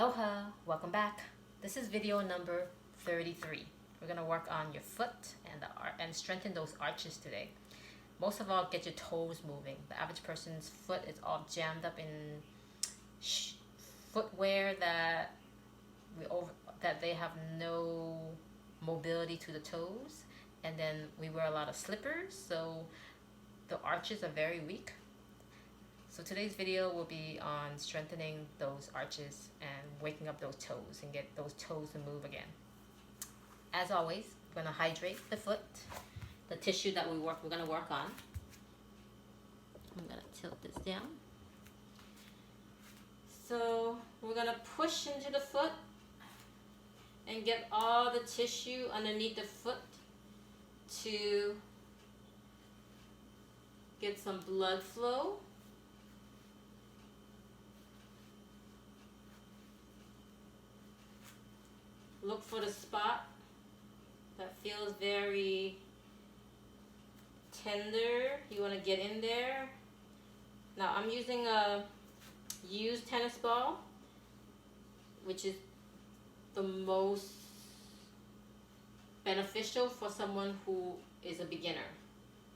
Aloha, welcome back. This is video number 33. We're gonna work on your foot and strengthen those arches today. Most of all, get your toes moving. The average person's foot is all jammed up in footwear that they have no mobility to the toes, and then we wear a lot of slippers, so the arches are very weak. So today's video will be on strengthening those arches and waking up those toes and get those toes to move again. As always, we're going to hydrate the foot, the tissue that we're going to work on. I'm going to tilt this down. So we're going to push into the foot and get all the tissue underneath the foot to get some blood flow. Look for the spot that feels very tender. You want to get in there. Now I'm using a used tennis ball, which is the most beneficial for someone who is a beginner,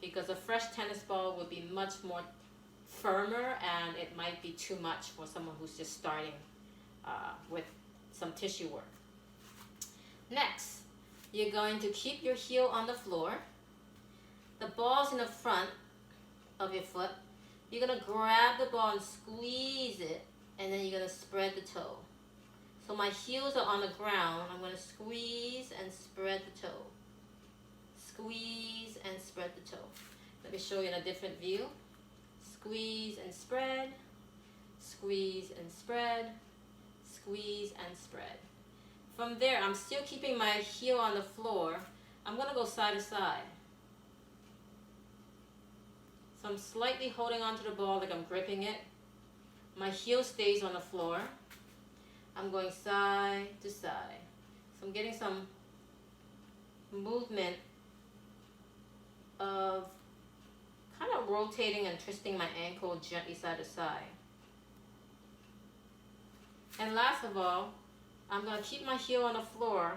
because a fresh tennis ball would be much more firmer and it might be too much for someone who's just starting with some tissue work. Next, you're going to keep your heel on the floor. The ball's in the front of your foot. You're going to grab the ball and squeeze it, and then you're going to spread the toe. So my heels are on the ground. I'm going to squeeze and spread the toe. Squeeze and spread the toe. Let me show you in a different view. Squeeze and spread. Squeeze and spread. Squeeze and spread. From there, I'm still keeping my heel on the floor. I'm going to go side to side. So I'm slightly holding onto the ball like I'm gripping it. My heel stays on the floor. I'm going side to side. So I'm getting some movement of kind of rotating and twisting my ankle gently side to side. And last of all, I'm going to keep my heel on the floor,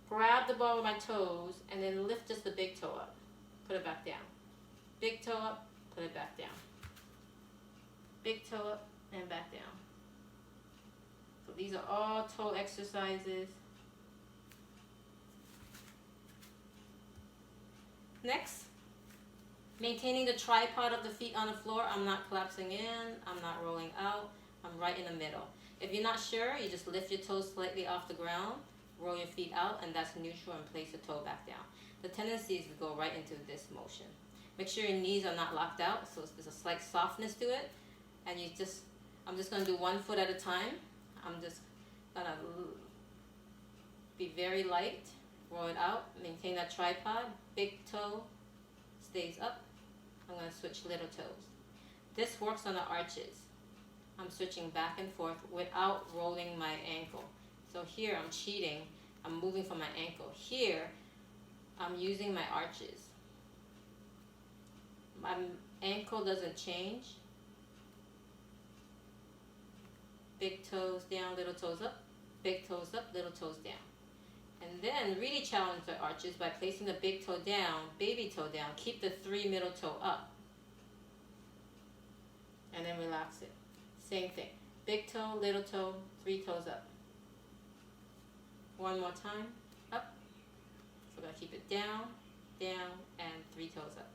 grab the ball with my toes, and then lift just the big toe up. Put it back down. Big toe up, put it back down. Big toe up and back down. So these are all toe exercises. Next, maintaining the tripod of the feet on the floor. I'm not collapsing in, I'm not rolling out, I'm right in the middle. If you're not sure, you just lift your toes slightly off the ground, roll your feet out, and that's neutral, and place the toe back down. The tendency is to go right into this motion. Make sure your knees are not locked out, so there's a slight softness to it. And I'm just going to do one foot at a time. I'm just going to be very light, roll it out, maintain that tripod. Big toe stays up. I'm going to switch little toes. This works on the arches. I'm switching back and forth without rolling my ankle. So here I'm cheating. I'm moving from my ankle. Here, I'm using my arches. My ankle doesn't change. Big toes down, little toes up. Big toes up, little toes down. And then really challenge the arches by placing the big toe down, baby toe down. Keep the 3 middle toe up. And then relax it. Same thing. Big toe, little toe, 3 toes up. One more time. Up. So we're going to keep it down, down, and 3 toes up.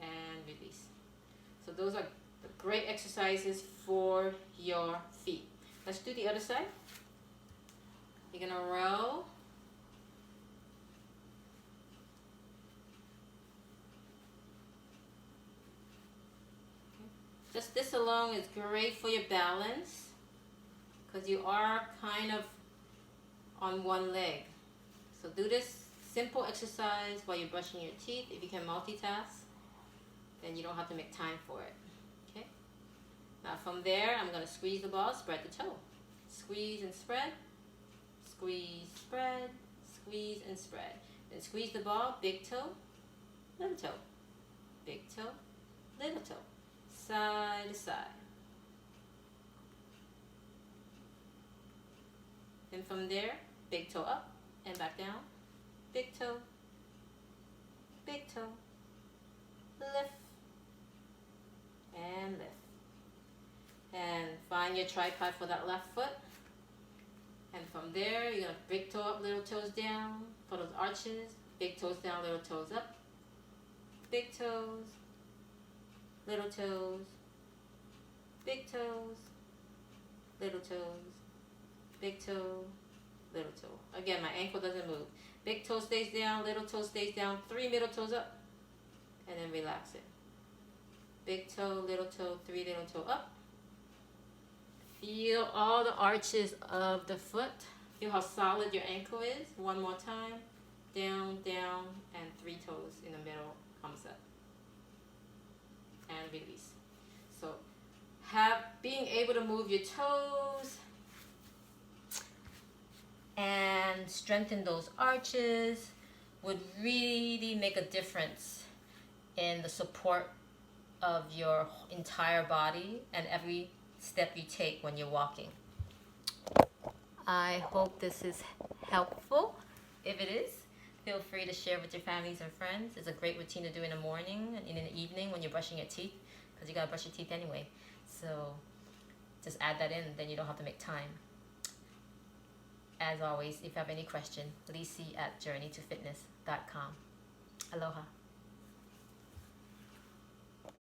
And release. So those are the great exercises for your feet. Let's do the other side. You're going to row. Just this alone is great for your balance, because you are kind of on one leg. So do this simple exercise while you're brushing your teeth. If you can multitask, then you don't have to make time for it. Okay? Now from there, I'm going to squeeze the ball, spread the toe. Squeeze and spread. Squeeze, spread. Squeeze and spread. Then squeeze the ball, big toe, little toe. Big toe, little toe. Side to side. And from there, big toe up and back down. Big toe, lift, and lift. And find your tripod for that left foot. And from there, you're gonna big toe up, little toes down for those arches. Big toes down, little toes up. Big toes, little toes, big toes, little toes, big toe, little toe. Again, my ankle doesn't move. Big toe stays down, little toe stays down, 3 middle toes up, and then relax it. Big toe, 3 little toe up. Feel all the arches of the foot. Feel how solid your ankle is. One more time. Down, down, and 3 toes in the middle comes up. And release. So being able to move your toes and strengthen those arches would really make a difference in the support of your entire body and every step you take when you're walking. I hope this is helpful. If it is, feel free to share with your families and friends. It's a great routine to do in the morning and in the evening when you're brushing your teeth, because you gotta brush your teeth anyway. So just add that in, then you don't have to make time. As always, if you have any question, Lisi@journeytofitness.com. Aloha.